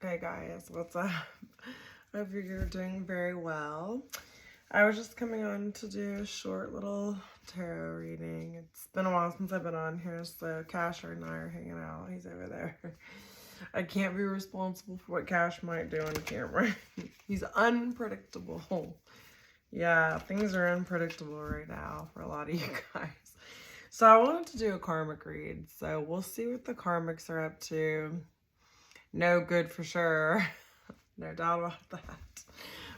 Hey guys, what's up? I hope you're doing very well. I was just coming on to do a short little tarot reading. It's been a while since I've been on here, so Casher and I are hanging out. He's over there. I can't be responsible for what Cash might do on camera. He's unpredictable. Yeah, things are unpredictable right now for a lot of you guys. So I wanted to do a karmic read, so we'll see what the karmics are up to. No good for sure. No doubt about that.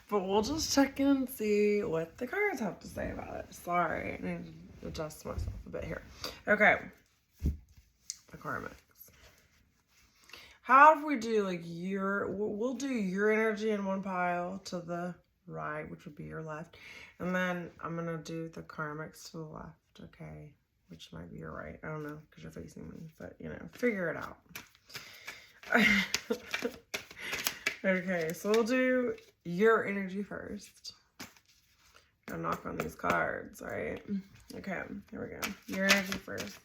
But we'll just check in and see what the cards have to say about it. Sorry, I need to adjust myself a bit here. Okay. The karmics. How if we do like we'll do your energy in one pile to the right, which would be your left. And then I'm going to do the karmics to the left, okay? Which might be your right. I don't know, because you're facing me. But, you know, figure it out. Okay, so we'll do your energy first. Gotta knock on these cards, right? Okay, here we go. Your energy first.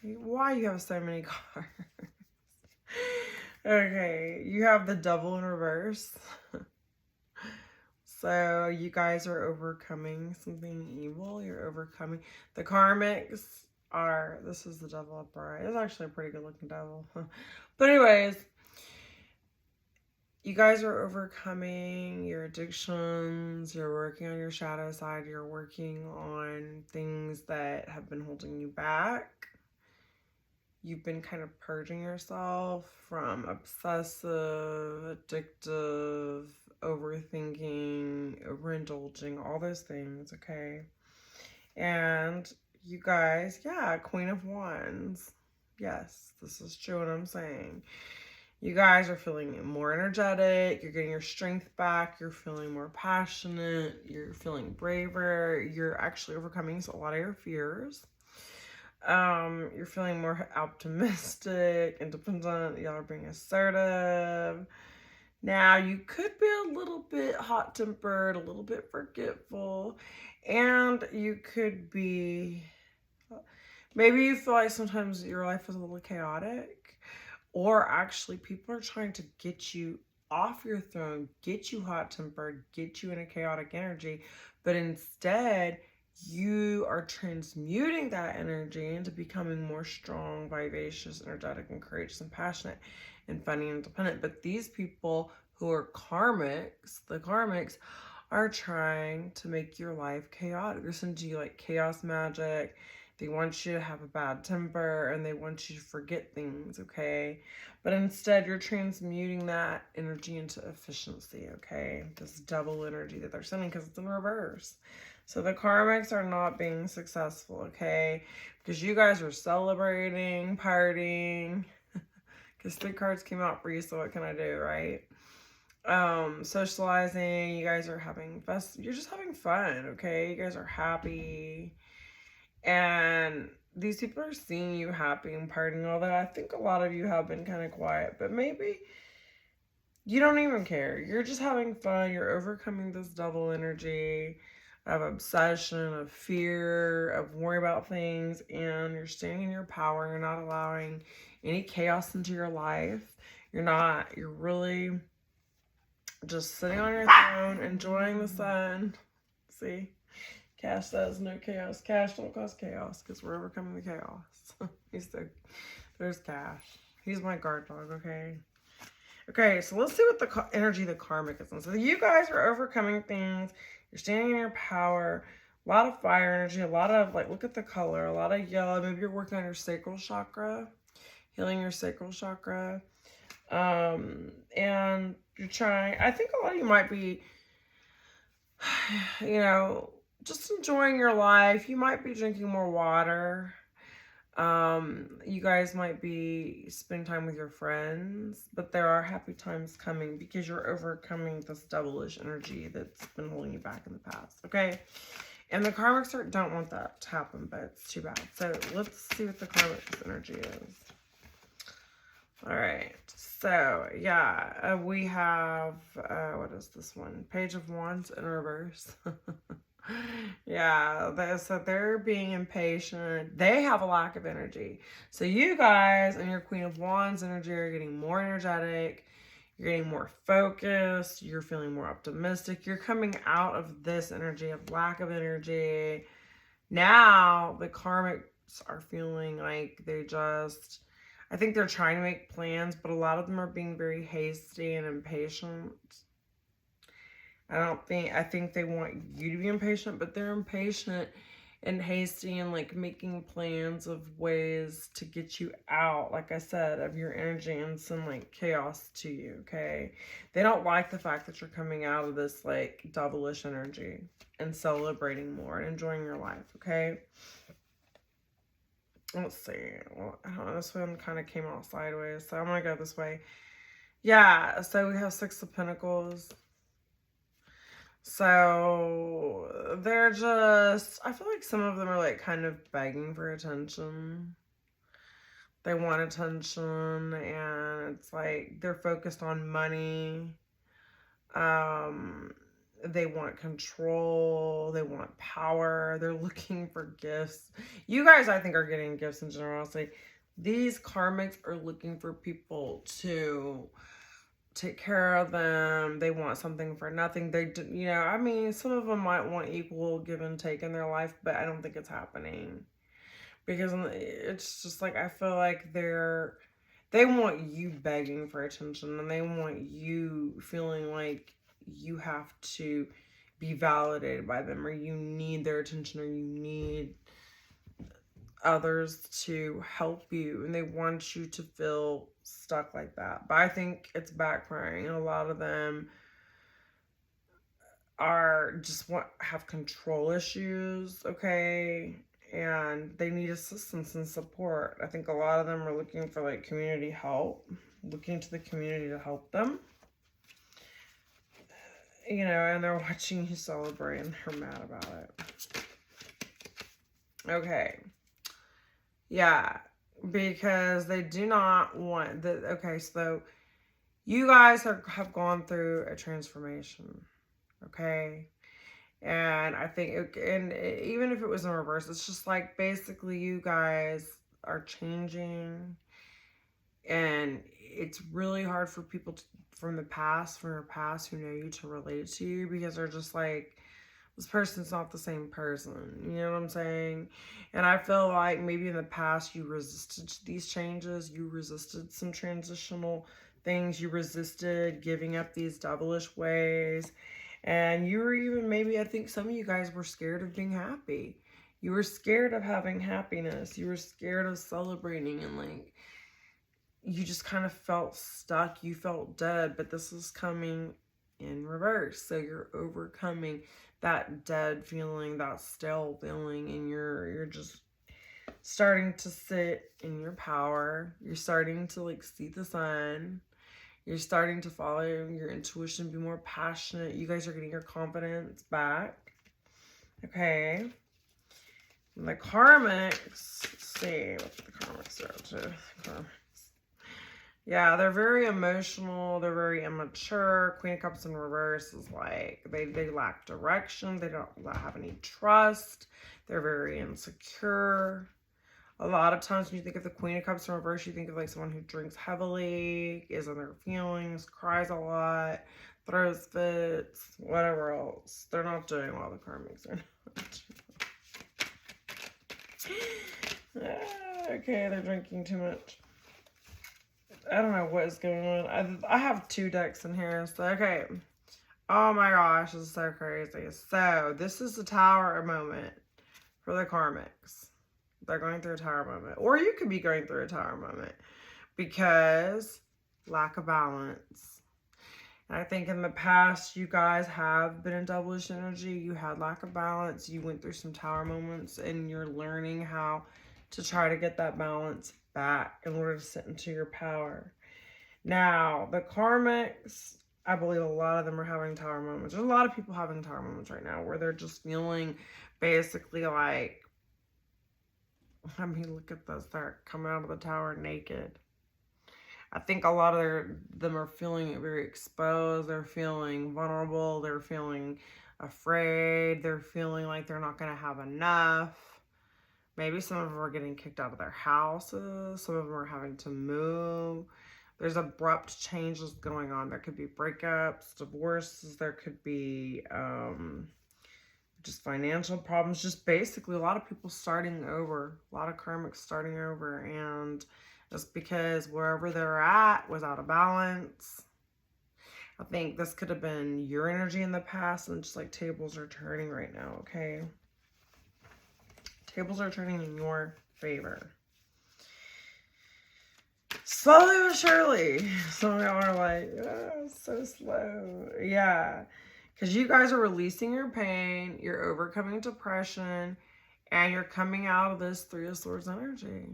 Why you have so many cards? Okay, you have the Devil in reverse. So you guys are overcoming something evil. You're overcoming. The karmics are, this is the Devil upright. It's actually a pretty good looking devil. But anyways, you guys are overcoming your addictions. You're working on your shadow side. You're working on things that have been holding you back. You've been kind of purging yourself from obsessive, addictive, overthinking, overindulging, all those things, okay? And you guys, yeah, Queen of Wands. Yes, this is true what I'm saying. You guys are feeling more energetic. You're getting your strength back. You're feeling more passionate. You're feeling braver. You're actually overcoming a lot of your fears. You're feeling more optimistic, independent. Y'all are being assertive. Now, you could be a little bit hot-tempered, a little bit forgetful, and you could be, maybe you feel like sometimes your life is a little chaotic. Or actually, people are trying to get you off your throne, get you hot-tempered, get you in a chaotic energy. But instead, you are transmuting that energy into becoming more strong, vivacious, energetic, and courageous, and passionate, and funny, and independent. But these people who are karmics, the karmics, are trying to make your life chaotic. They're sending you like chaos magic. They want you to have a bad temper and they want you to forget things, okay? But instead, you're transmuting that energy into efficiency, okay? This double energy that they're sending because it's in reverse. So the karmics are not being successful, okay? Because you guys are celebrating, partying. Because 3 cards came out for you, so what can I do, right? Socializing. You guys are having you're just having fun, okay? You guys are happy. And these people are seeing you happy and partying, although I think a lot of you have been kind of quiet, but maybe you don't even care. You're just having fun. You're overcoming this double energy of obsession, of fear, of worry about things, and you're staying in your power. You're not allowing any chaos into your life. You're really just sitting on your throne, enjoying the sun. See? Cash says no chaos. Cash don't cause chaos because we're overcoming the chaos. There's Cash. He's my guard dog, okay? Okay, so let's see what the energy the karmic is. So you guys are overcoming things. You're standing in your power. A lot of fire energy. A lot of, like, look at the color. A lot of yellow. Maybe you're working on your sacral chakra. Healing your sacral chakra. And you're trying, I think a lot of you might be, you know, just enjoying your life. You might be drinking more water. You guys might be spending time with your friends, but there are happy times coming because you're overcoming this devilish energy that's been holding you back in the past, okay? And the karmics don't want that to happen, but it's too bad. So let's see what the karmics energy is. All right, so yeah, we have, what is this one? Page of Wands in reverse. Yeah, so they're being impatient. They have a lack of energy. So you guys and your Queen of Wands energy are getting more energetic. You're getting more focused. You're feeling more optimistic. You're coming out of this energy of lack of energy. Now the karmics are feeling like I think they're trying to make plans, but a lot of them are being very hasty and impatient. I think they want you to be impatient, but they're impatient and hasty and like making plans of ways to get you out, like I said, of your energy and some like chaos to you, okay? They don't like the fact that you're coming out of this like devilish energy and celebrating more and enjoying your life, okay? Let's see. Well, I don't know, this one kind of came out sideways, so I'm gonna go this way. Yeah, so we have Six of Pentacles. So they're just, I feel like some of them are like kind of begging for attention. They want attention and it's like they're focused on money. They want control. They want power. They're looking for gifts. You guys, I think, are getting gifts in generosity. These karmics are looking for people to take care of them. They want something for nothing. I mean, some of them might want equal give and take in their life, but I don't think it's happening because it's just like I feel like they want you begging for attention and they want you feeling like you have to be validated by them or you need their attention or you need others to help you and they want you to feel stuck like that. But I think it's backfiring and a lot of them have control issues, okay? And they need assistance and support. I think a lot of them are looking for like community help, looking to the community to help them. And they're watching you celebrate and they're mad about it. Okay. Yeah, because they do not want the. Okay, so you guys have gone through a transformation, okay? And I think, even if it was in reverse, it's just like basically you guys are changing, and it's really hard for people from your past who know you to relate to you because they're just like, this person's not the same person. You know what I'm saying? And I feel like maybe in the past you resisted these changes. You resisted some transitional things. You resisted giving up these devilish ways. And you were even, maybe I think some of you guys were scared of being happy. You were scared of having happiness. You were scared of celebrating and like, you just kind of felt stuck. You felt dead, but this is coming in reverse. So you're overcoming that dead feeling, that stale feeling, and you're just starting to sit in your power. You're starting to like see the sun. You're starting to follow your intuition, be more passionate. You guys are getting your confidence back. Okay. And the karmics, let's see what the karmics are up to. Yeah, they're very emotional. They're very immature. Queen of Cups in reverse is like they lack direction. They don't have any trust. They're very insecure. A lot of times when you think of the Queen of Cups in reverse, you think of like someone who drinks heavily, is in their feelings, cries a lot, throws fits, whatever else. They're not doing well, the karmics are not. Okay, they're drinking too much. I don't know what is going on. I have two decks in here. So, okay. Oh my gosh, this is so crazy. So, this is the Tower moment for the karmics. They're going through a Tower moment. Or you could be going through a Tower moment. Because lack of balance. And I think in the past, you guys have been in devilish energy. You had lack of balance. You went through some Tower moments. And you're learning how to try to get that balance back in order to sit into your power. Now, the karmics, I believe a lot of them are having Tower moments. There's a lot of people having Tower moments right now where they're just feeling basically like, I mean, look at this. They're coming out of the Tower naked. I think a lot of them are feeling very exposed. They're feeling vulnerable. They're feeling afraid. They're feeling like they're not going to have enough. Maybe some of them are getting kicked out of their houses. Some of them are having to move. There's abrupt changes going on. There could be breakups, divorces. There could be just financial problems. Just basically a lot of people starting over. A lot of karmics starting over. And just because wherever they're at was out of balance. I think this could have been your energy in the past, and just like tables are turning right now, okay? Tables are turning in your favor. Slowly but surely. Some of y'all are like, oh, so slow. Yeah. Because you guys are releasing your pain, you're overcoming depression, and you're coming out of this Three of Swords energy.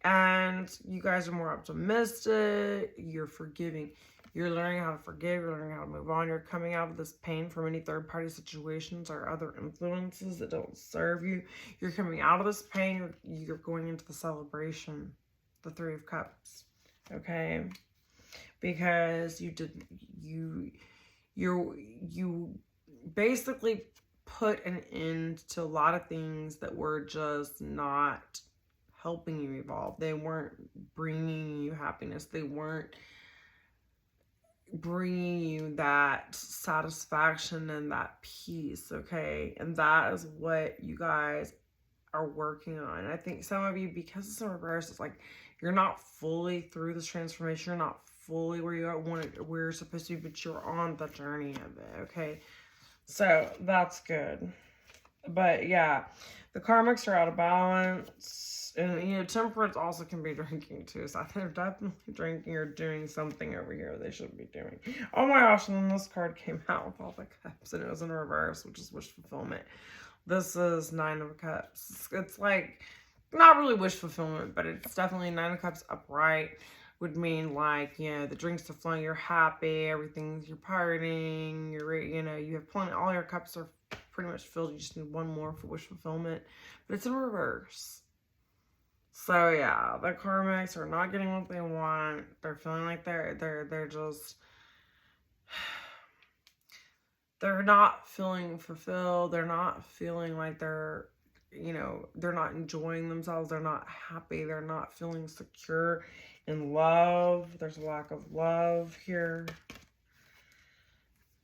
And you guys are more optimistic, you're forgiving. You're learning how to forgive, you're learning how to move on. You're coming out of this pain from any third-party situations or other influences that don't serve you. You're coming out of this pain, you're going into the celebration, the Three of Cups, okay? Because you basically put an end to a lot of things that were just not helping you evolve. They weren't bringing you happiness. They weren't bringing you that satisfaction and that peace, okay? And that is what you guys are working on. I think some of you, because it's in reverse, it's like you're not fully through this transformation. You're not fully where you where you're supposed to be, but you're on the journey of it, okay? So that's good. But yeah, the karmics are out of balance. And, you know, temperance also can be drinking too. So they're definitely drinking or doing something over here they shouldn't be doing. Oh my gosh, and then this card came out with all the cups. And it was in reverse, which is wish fulfillment. This is Nine of Cups. It's like, not really wish fulfillment, but it's definitely Nine of Cups upright. Would mean like, you know, the drinks are flowing, you're happy, everything's, you're partying, you're, you know, you have plenty, all your cups are pretty much filled. You just need one more for wish fulfillment, but it's in reverse. So yeah, the karmics are not getting what they want. They're feeling like they're just, they're not feeling fulfilled. They're not feeling like they're, you know, they're not enjoying themselves. They're not happy. They're not feeling secure in love. There's a lack of love here.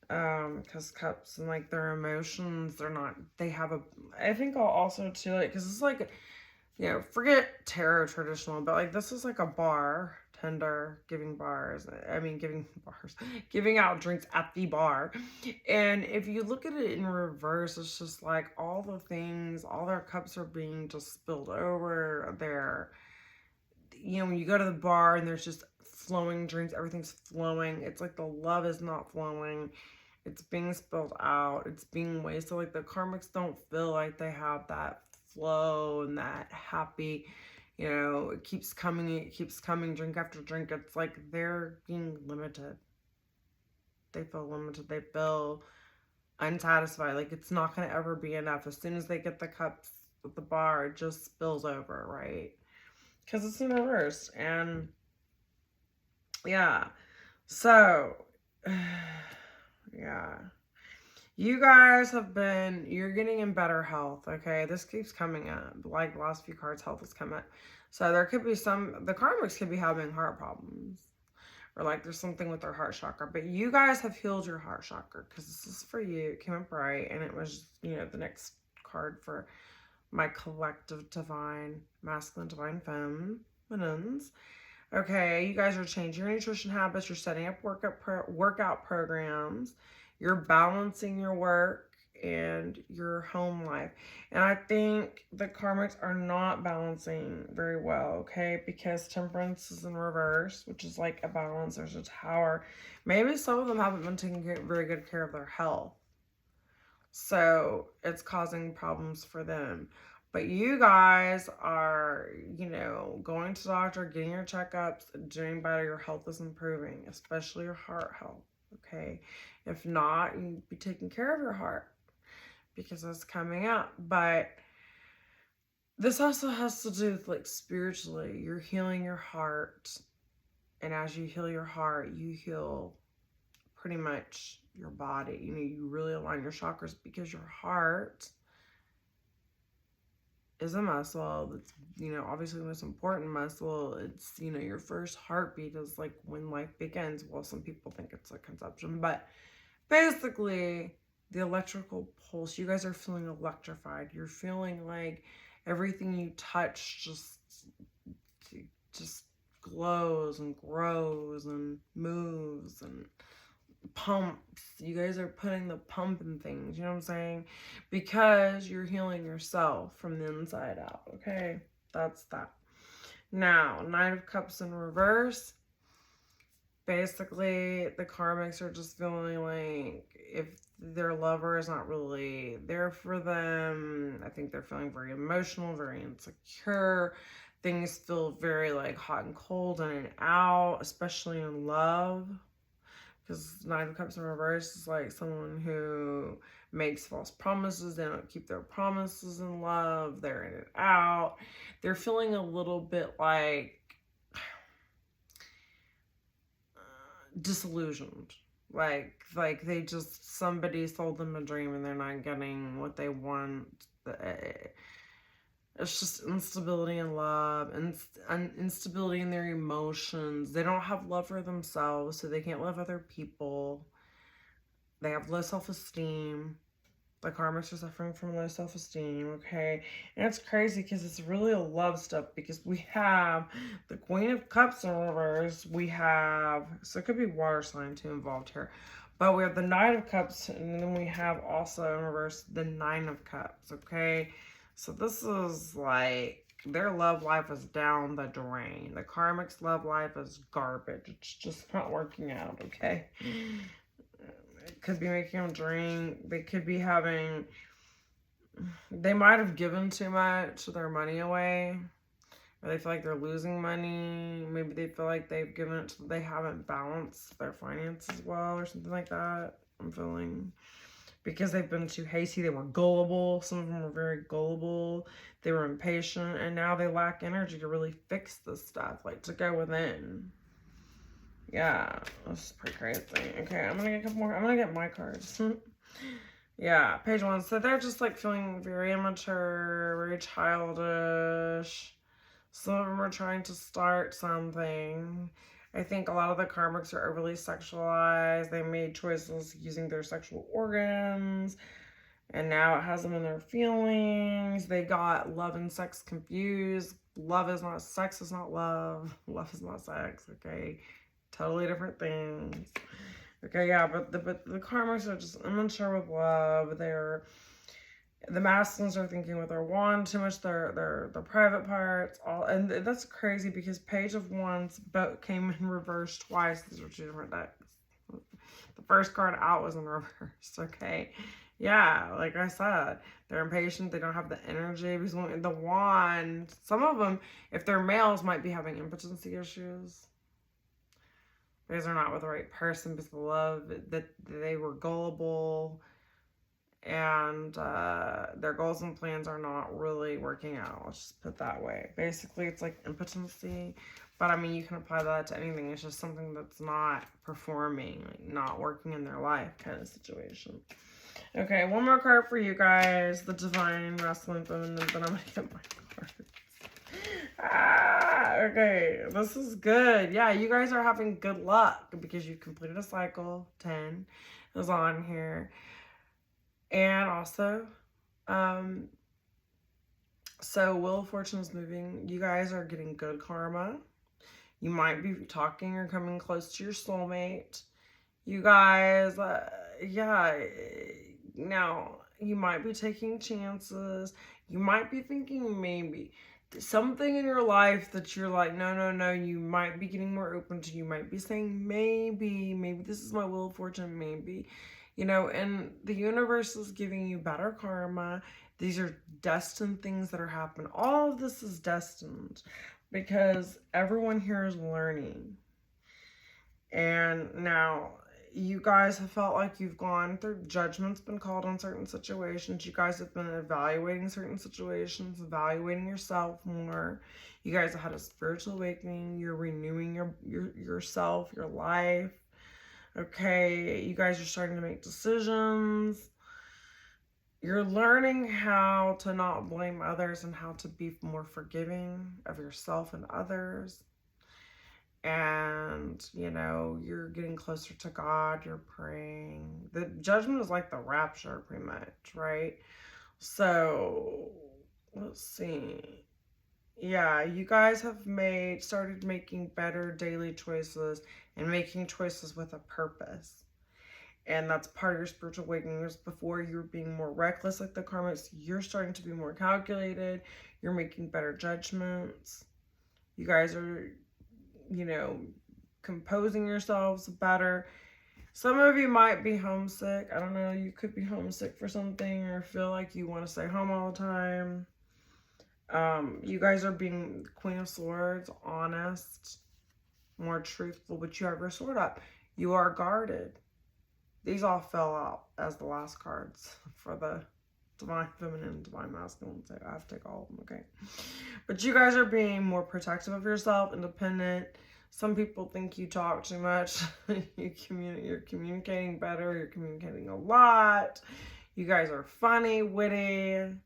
Because cups and like their emotions, they're not, they have a, I think I'll also too, like, because it's like, you know, forget tarot traditional, but like this is like a bar tender giving bars. I mean, giving bars, giving out drinks at the bar. And if you look at it in reverse, it's just like all the things, all their cups are being just spilled over. They're, you know, when you go to the bar and there's just flowing drinks, everything's flowing. It's like the love is not flowing. It's being spilled out. It's being wasted. Like the karmics don't feel like they have that flow and that happy, you know, it keeps coming, drink after drink. It's like they're being limited. They feel limited. They feel unsatisfied. Like it's not going to ever be enough. As soon as they get the cups at the bar, it just spills over, right? Because it's in reverse. And yeah, so yeah, you guys have been, you're getting in better health, okay? This keeps coming up. Like the last few cards, health has come up. So there could be some, the karmics could be having heart problems. Or like there's something with their heart chakra. But you guys have healed your heart chakra. Because this is for you. It came up right. And it was, you know, the next card for my collective divine, masculine, divine feminines. Okay, you guys are changing your nutrition habits. You're setting up workout programs. You're balancing your work and your home life. And I think the karmics are not balancing very well, okay? Because temperance is in reverse, which is like a balance. There's a tower. Maybe some of them haven't been taking very good care of their health. So it's causing problems for them. But you guys are, you know, going to the doctor, getting your checkups, doing better. Your health is improving, especially your heart health, okay? If not, you be taking care of your heart because it's coming up. But this also has to do with like spiritually. You're healing your heart. And as you heal your heart, you heal pretty much your body. You know, you really align your chakras because your heart is a muscle that's, you know, obviously the most important muscle. It's, you know, your first heartbeat is like when life begins. Well, some people think it's like conception, but basically the electrical pulse, you guys are feeling electrified. You're feeling like everything you touch just glows and grows and moves and pumps. You guys are putting the pump in things, you know what I'm saying? Because you're healing yourself from the inside out, okay? That's that. Now, Knight of Cups in reverse. Basically, the karmics are just feeling like if their lover is not really there for them, I think they're feeling very emotional, very insecure. Things feel very like hot and cold, in and out, especially in love. Because Nine of Cups in reverse is like someone who makes false promises. They don't keep their promises in love. They're in and out. They're feeling a little bit like disillusioned. Like they just, somebody sold them a dream and they're not getting what they want. It's just instability in love and instability in their emotions. They don't have love for themselves, so they can't love other people. They have low self-esteem. The karmics are suffering from low self-esteem, okay? And it's crazy because it's really a love stuff, because we have the Queen of Cups in reverse. We have, so it could be water sign too involved here. But we have the Knight of Cups, and then we have also in reverse the Nine of Cups, okay? So this is like their love life is down the drain. The karmics' love life is garbage. It's just not working out, okay? It could be making them drink. They could be having, they might have given too much of their money away. Or they feel like they're losing money. Maybe they feel like they've given it to, they haven't balanced their finances well or something like that. I'm feeling. Because they've been too hasty. They were gullible. Some of them were very gullible. They were impatient. And now they lack energy to really fix this stuff. Like to go within. Yeah. That's pretty crazy. Okay, I'm going to get a couple more. I'm going to get my cards. Yeah, page one. So they're just like feeling very immature, very childish. Some of them are trying to start something. I think a lot of the karmics are overly sexualized. They made choices using their sexual organs, and now it has them in their feelings. They got love and sex confused. Love is not, sex is not love. Love is not sex, okay? Totally different things. Okay, yeah, but the karmics are just immature with love. The masculines are thinking with their wand too much, their private parts, all, and that's crazy because Page of Wands both came in reverse twice. These are two different decks. The first card out was in reverse, okay? Yeah, like I said, they're impatient, they don't have the energy, because the wand, some of them, if they're males, might be having impotency issues. Because they're not with the right person, because of love, that they were gullible, and their goals and plans are not really working out. Let's just put it that way. Basically, it's like impotency, but I mean, you can apply that to anything. It's just something that's not performing, like not working in their life kind of situation. Okay, one more card for you guys, the Divine Masculine Feminine, then I'm gonna get my cards. Okay, this is good. Yeah, you guys are having good luck because you've completed a cycle. 10 is on here. And also, so Wheel of Fortune is moving. You guys are getting good karma. You might be talking or coming close to your soulmate. You guys, yeah, now you might be taking chances. You might be thinking maybe something in your life that you're like, no, you might be getting more open to. You might be saying maybe this is my Wheel of Fortune, maybe. You know, and the universe is giving you better karma. These are destined things that are happening. All of this is destined because everyone here is learning. And now you guys have felt like you've gone through, judgment's been called on certain situations. You guys have been evaluating certain situations, evaluating yourself more. You guys have had a spiritual awakening. You're renewing yourself, your life. Okay, you guys are starting to make decisions. You're learning how to not blame others and how to be more forgiving of yourself and others. And, you know, you're getting closer to God, you're praying. The judgment is like the rapture, pretty much, right? So, let's see. Yeah, you guys have started making better daily choices and making choices with a purpose. And that's part of your spiritual awakening. Before you were being more reckless like the karmics, you're starting to be more calculated. You're making better judgments. You guys are, you know, composing yourselves better. Some of you might be homesick. I don't know, you could be homesick for something or feel like you want to stay home all the time. You guys are being Queen of Swords, honest, more truthful, but you have your sword up. You are guarded. These all fell out as the last cards for the Divine Feminine, Divine Masculine. So I have to take all of them, okay? But you guys are being more protective of yourself, independent. Some people think you talk too much. You're communicating better. You're communicating a lot. You guys are funny, witty.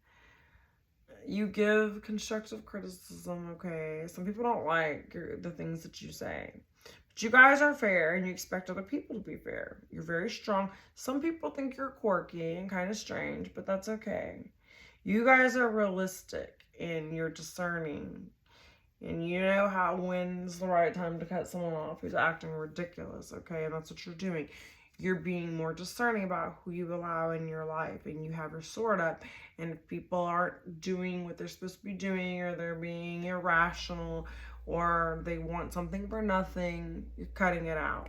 You give constructive criticism, okay? Some people don't like the things that you say. But you guys are fair and you expect other people to be fair. You're very strong. Some people think you're quirky and kind of strange, but that's okay. You guys are realistic and you're discerning. And you know when's the right time to cut someone off who's acting ridiculous, okay? And that's what you're doing. You're being more discerning about who you allow in your life, and you have your sword up. And if people aren't doing what they're supposed to be doing, or they're being irrational, or they want something for nothing, you're cutting it out.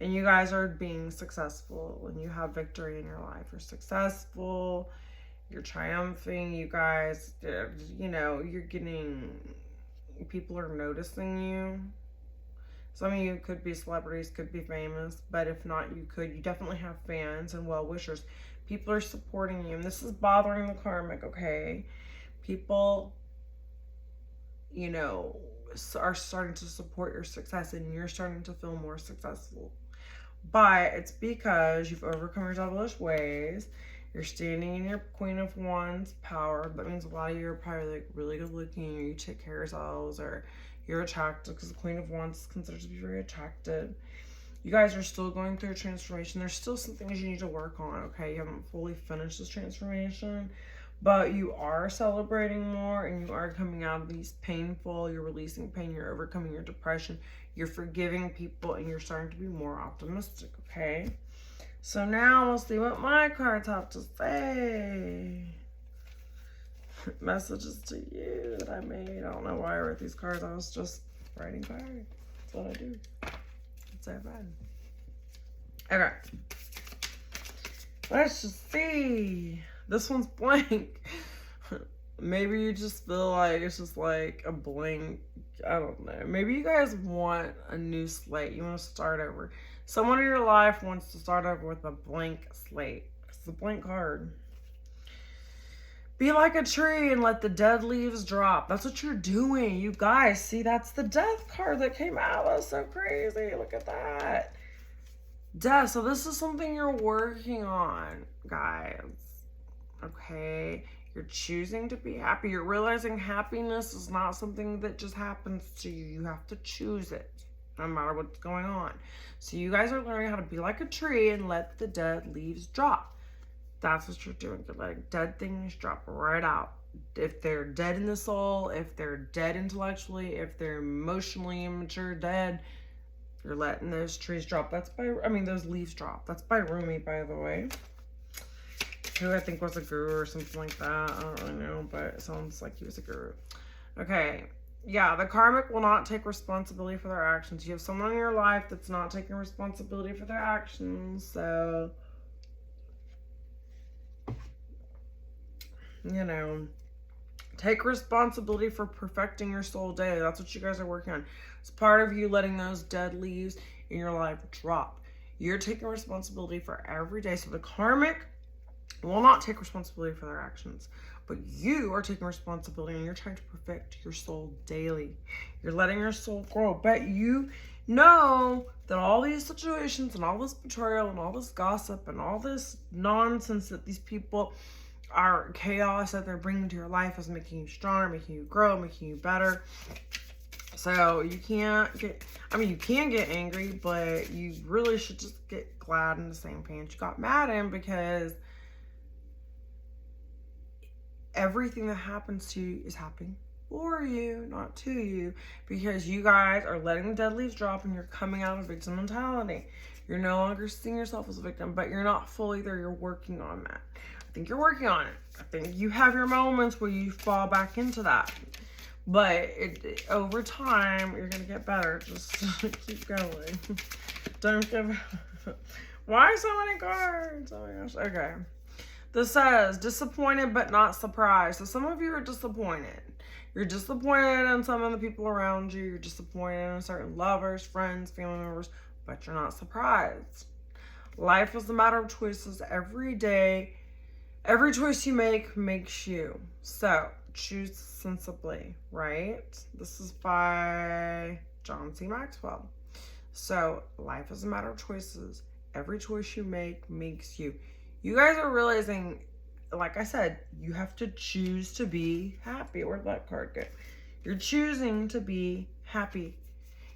And you guys are being successful, and you have victory in your life. You're successful. You're triumphing. You guys, you know, you're getting, people are noticing you. Some of you could be celebrities, could be famous, but if not, you definitely have fans and well-wishers. People are supporting you, and this is bothering the karmic, okay? People, you know, are starting to support your success, and you're starting to feel more successful. But it's because you've overcome your devilish ways. You're standing in your Queen of Wands power. That means a lot of you are probably like really good looking, or you take care of yourselves, or you're attractive, because the Queen of Wands is considered to be very attractive. You guys are still going through a transformation. There's still some things you need to work on, okay? You haven't fully finished this transformation, but you are celebrating more, and you are coming out of these painful, you're releasing pain, you're overcoming your depression, you're forgiving people, and you're starting to be more optimistic, okay? So now we'll see what my cards have to say. Messages to you that I made. I don't know why I wrote these cards. I was just writing cards. That's what I do. It's so fun. Okay. Let's just see. This one's blank. Maybe you just feel like it's just like a blank. I don't know. Maybe you guys want a new slate. You want to start over. Someone in your life wants to start over with a blank slate. It's a blank card. Be like a tree and let the dead leaves drop. That's what you're doing. You guys, see, that's the death card that came out. That's so crazy. Look at that. Death. So this is something you're working on, guys. Okay. You're choosing to be happy. You're realizing happiness is not something that just happens to you. You have to choose it, no matter what's going on. So you guys are learning how to be like a tree and let the dead leaves drop. That's what you're doing. You're letting dead things drop right out. If they're dead in the soul, if they're dead intellectually, if they're emotionally immature, dead, you're letting those trees drop. Those leaves drop. That's by Rumi, by the way, who I think was a guru or something like that. I don't really know, but it sounds like he was a guru. Okay. Yeah, the karmic will not take responsibility for their actions. You have someone in your life that's not taking responsibility for their actions, so you know, take responsibility for perfecting your soul daily. That's what you guys are working on. It's part of you letting those dead leaves in your life drop. You're taking responsibility for every day. So the karmic will not take responsibility for their actions, but you are taking responsibility and you're trying to perfect your soul daily. You're letting your soul grow, but you know that all these situations and all this betrayal and all this gossip and all this nonsense that these people are chaos that they're bringing to your life is making you stronger, making you grow, making you better. So you can't get, you can get angry, but you really should just get glad in the same pants you got mad in, because everything that happens to you is happening for you, not to you, because you guys are letting the dead leaves drop and you're coming out of victim mentality. You're no longer seeing yourself as a victim, but you're not fully there. You're working on that. I think you're working on it. I think you have your moments where you fall back into that. But over time, you're going to get better. Just keep going. Don't give up. Why so many cards? Oh my gosh. Okay. This says, disappointed but not surprised. So some of you are disappointed. You're disappointed in some of the people around you. You're disappointed in certain lovers, friends, family members, but you're not surprised. Life is a matter of choices every day. Every choice you make makes you. So choose sensibly, right? This is by John C. Maxwell. So life is a matter of choices. Every choice you make makes you. You guys are realizing, like I said, you have to choose to be happy. Where'd that card go? You're choosing to be happy.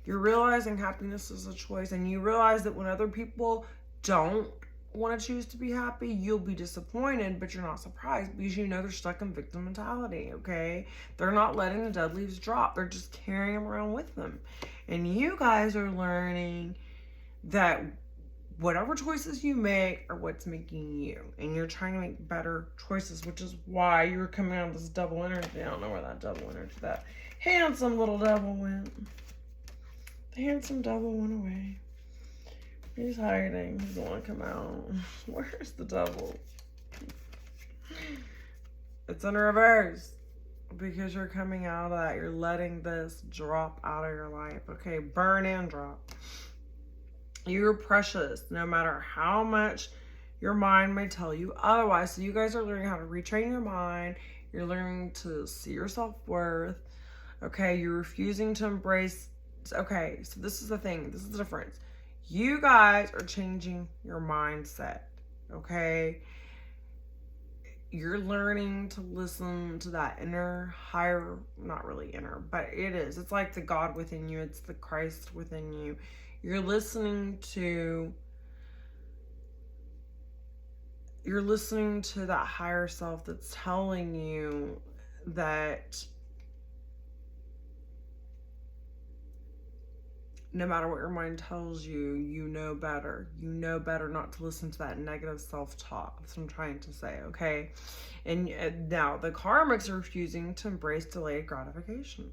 You're realizing happiness is a choice, and you realize that when other people don't want to choose to be happy, you'll be disappointed, but you're not surprised because you know they're stuck in victim mentality, okay? They're not letting the dead leaves drop. They're just carrying them around with them. And you guys are learning that whatever choices you make are what's making you, and you're trying to make better choices, which is why you're coming out of this double energy. I don't know where that double energy, that handsome little devil went. The handsome devil went away. He's hiding. He doesn't want to come out. Where's the devil? It's in reverse, because you're coming out of that. You're letting this drop out of your life. Okay, burn and drop. You're precious, no matter how much your mind may tell you otherwise. So you guys are learning how to retrain your mind. You're learning to see your self-worth. Okay, you're refusing to embrace. Okay, so this is the thing. This is the difference. You guys are changing your mindset. Okay? You're learning to listen to that inner, higher, not really inner, but it is. It's like the God within you. It's the Christ within you. You're listening to that higher self that's telling you that no matter what your mind tells you, you know better. You know better not to listen to that negative self-talk. That's what I'm trying to say, okay? And now the karmics are refusing to embrace delayed gratification.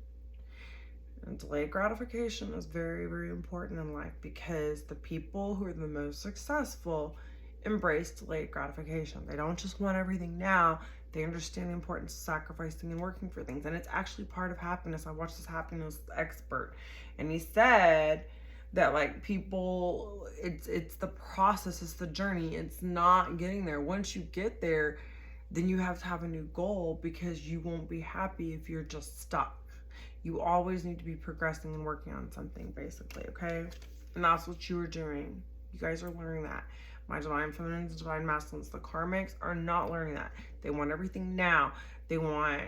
And delayed gratification is very, very important in life, because the people who are the most successful embrace delayed gratification. They don't just want everything now. They understand the importance of sacrificing and working for things. And it's actually part of happiness. I watched this happiness expert, and he said that, like, people, it's the process, it's the journey. It's not getting there. Once you get there, then you have to have a new goal, because you won't be happy if you're just stuck. You always need to be progressing and working on something, basically, okay? And that's what you are doing. You guys are learning that. My divine feminines and divine masculines, the karmics, are not learning that. They want everything now. They want,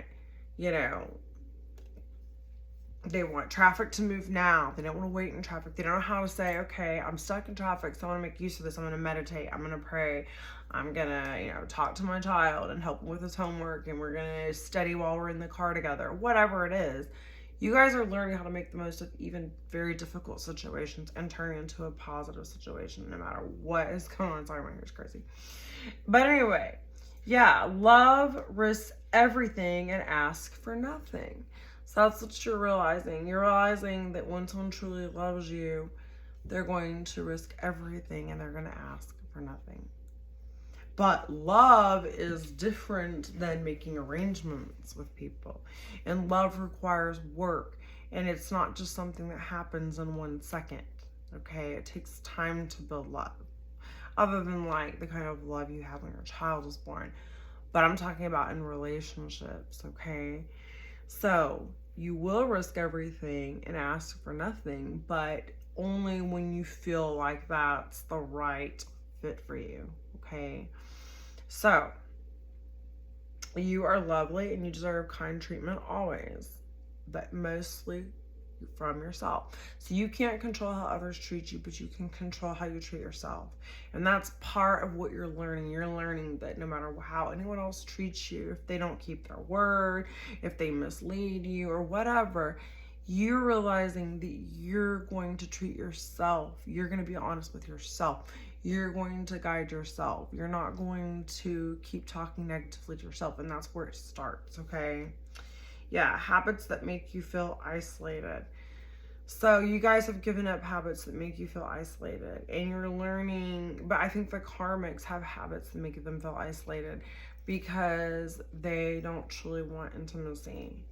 they want traffic to move now. They don't want to wait in traffic. They don't know how to say, okay, I'm stuck in traffic, so I want to make use of this. I'm going to meditate. I'm going to pray. I'm going to, talk to my child and help him with his homework, and we're going to study while we're in the car together. Whatever it is. You guys are learning how to make the most of even very difficult situations and turn it into a positive situation no matter what is going on. Sorry, my hair's crazy. But anyway, yeah, love risks everything and ask for nothing. So that's what you're realizing. You're realizing that when someone truly loves you, they're going to risk everything and they're going to ask for nothing. But love is different than making arrangements with people. And love requires work. And it's not just something that happens in 1 second. Okay? It takes time to build love. Other than, like, the kind of love you have when your child is born. But I'm talking about in relationships. Okay? So you will risk everything and ask for nothing, but only when you feel like that's the right fit for you. Okay. So, you are lovely and you deserve kind treatment always, but mostly from yourself. So you can't control how others treat you, but you can control how you treat yourself. And that's part of what you're learning. You're learning that no matter how anyone else treats you, if they don't keep their word, if they mislead you or whatever, you're realizing that you're going to treat yourself. You're going to be honest with yourself. You're going to guide yourself. You're not going to keep talking negatively to yourself. And that's where it starts, okay? Yeah, habits that make you feel isolated. So you guys have given up habits that make you feel isolated, and you're learning, but I think the karmics have habits that make them feel isolated because they don't truly want intimacy.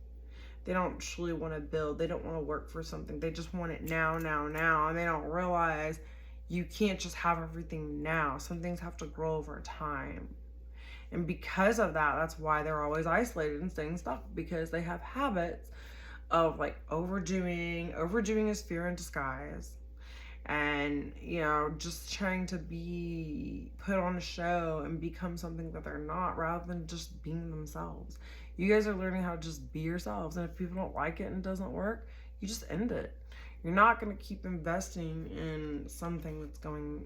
They don't truly want to build. They don't want to work for something. They just want it now, now, now. And they don't realize you can't just have everything now. Some things have to grow over time. And because of that, that's why they're always isolated and staying stuck, because they have habits of like overdoing. Overdoing is fear in disguise. And, you know, just trying to be put on a show and become something that they're not, rather than just being themselves. You guys are learning how to just be yourselves. And if people don't like it and it doesn't work, you just end it. You're not going to keep investing in something that's going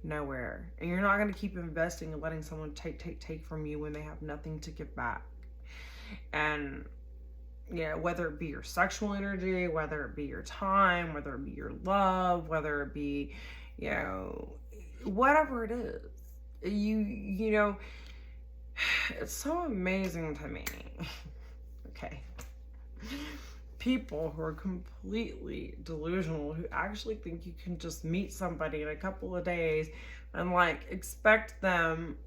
nowhere. And you're not going to keep investing and letting someone take from you when they have nothing to give back. And yeah, whether it be your sexual energy, whether it be your time, whether it be your love, whether it be, you know, whatever it is, you know, it's so amazing to me. Okay. People who are completely delusional, who actually think you can just meet somebody in a couple of days and like expect them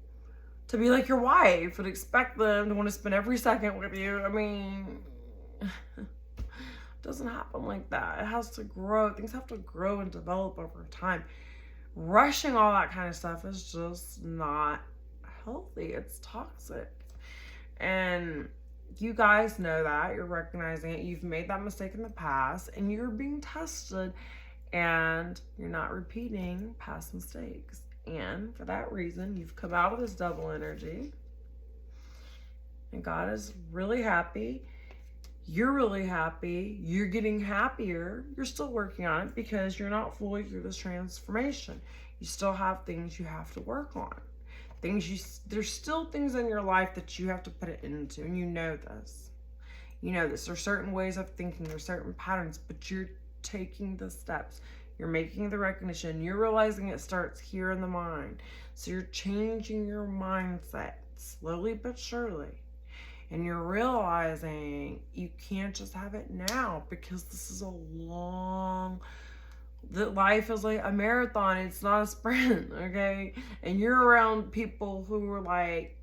to be like your wife and expect them to want to spend every second with you. I mean, it doesn't happen like that. It has to grow. Things have to grow and develop over time. Rushing all that kind of stuff is just not healthy. It's toxic. And you guys know that. You're recognizing it. You've made that mistake in the past and you're being tested, and you're not repeating past mistakes. And for that reason, you've come out of this double energy, and God is really happy. You're really happy. You're getting happier. You're still working on it because you're not fully through this transformation. You still have things you have to work on. There's still things in your life that you have to put it into, and you know this. You know this. There's certain ways of thinking, there's certain patterns, but you're taking the steps. You're making the recognition. You're realizing it starts here in the mind. So you're changing your mindset slowly but surely. And you're realizing you can't just have it now, because this is that life is like a marathon. It's not a sprint, okay? And you're around people who are like,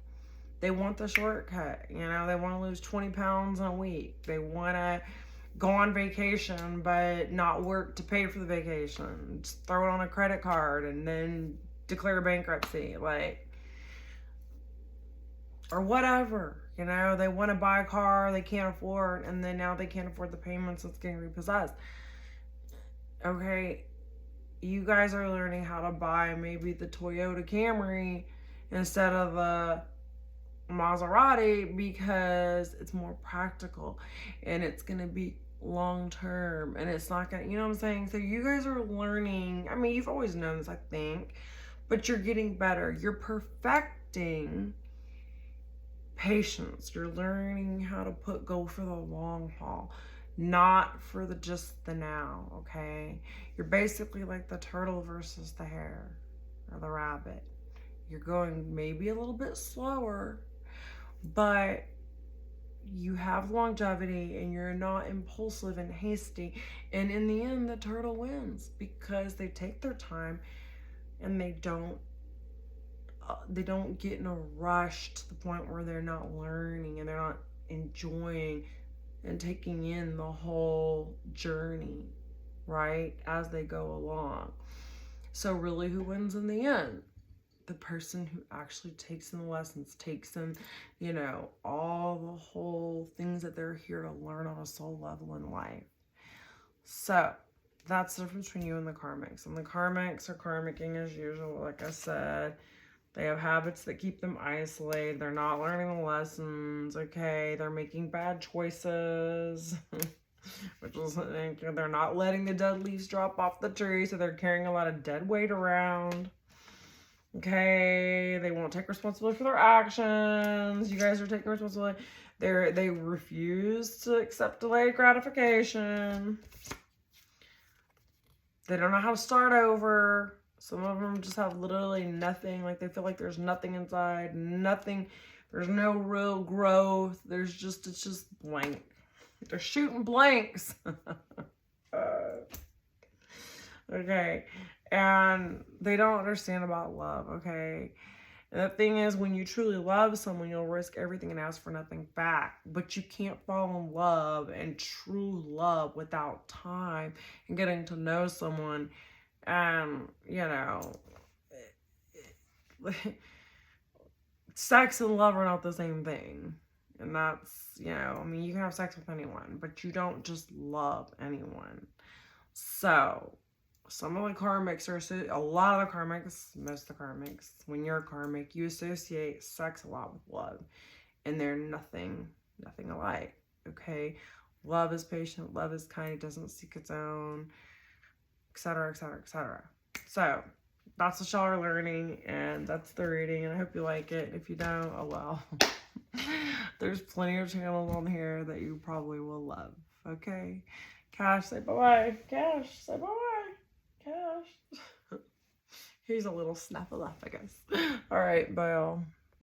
they want the shortcut, you know? They want to lose 20 pounds in a week. They want to go on vacation but not work to pay for the vacation. Just throw it on a credit card and then declare bankruptcy, like, or whatever. You know, they want to buy a car they can't afford, and then now they can't afford the payments, it's getting repossessed. Okay, you guys are learning how to buy maybe the Toyota Camry instead of the Maserati because it's more practical and it's going to be long term, and it's not going to, you know what I'm saying? So you guys are learning. I mean, you've always known this, I think, but you're getting better. You're perfecting patience. You're learning how to go for the long haul, not for just the now, okay? You're basically like the turtle versus the hare or the rabbit. You're going maybe a little bit slower, but you have longevity and you're not impulsive and hasty. And in the end, the turtle wins because they take their time and they don't get in a rush to the point where they're not learning and they're not enjoying and taking in the whole journey, right, as they go along. So really, who wins in the end? the person who actually takes in the lessons, takes in, you know, all the whole things that they're here to learn on a soul level in life. So that's the difference between you and the karmics. And the karmics are karmicking as usual, like I said. They have habits that keep them isolated. They're not learning the lessons, okay? They're making bad choices. Which is, they're not letting the dead leaves drop off the tree, so they're carrying a lot of dead weight around. Okay, they won't take responsibility for their actions. You guys are taking responsibility. They refuse to accept delayed gratification. They don't know how to start over. Some of them just have literally nothing. Like, they feel like there's nothing inside. Nothing. There's no real growth. It's just blank. They're shooting blanks. Okay. And they don't understand about love, okay? And the thing is, when you truly love someone, you'll risk everything and ask for nothing back. But you can't fall in love and true love without time and getting to know someone. And, you know, sex and love are not the same thing. And that's, you know, I mean, you can have sex with anyone, but you don't just love anyone. So, some of the karmics are, a lot of the karmics, most of the karmics, when you're a karmic, you associate sex a lot with love. And they're nothing alike, okay? Love is patient, love is kind, it doesn't seek its own, etc., etc., etc. So, that's what y'all are learning, and that's the reading, and I hope you like it. If you don't, oh well. There's plenty of channels on here that you probably will love, okay? Cash, say bye-bye. Cash, say bye-bye. Cash. He's a little snuffleupagus. All right, bye, y'all.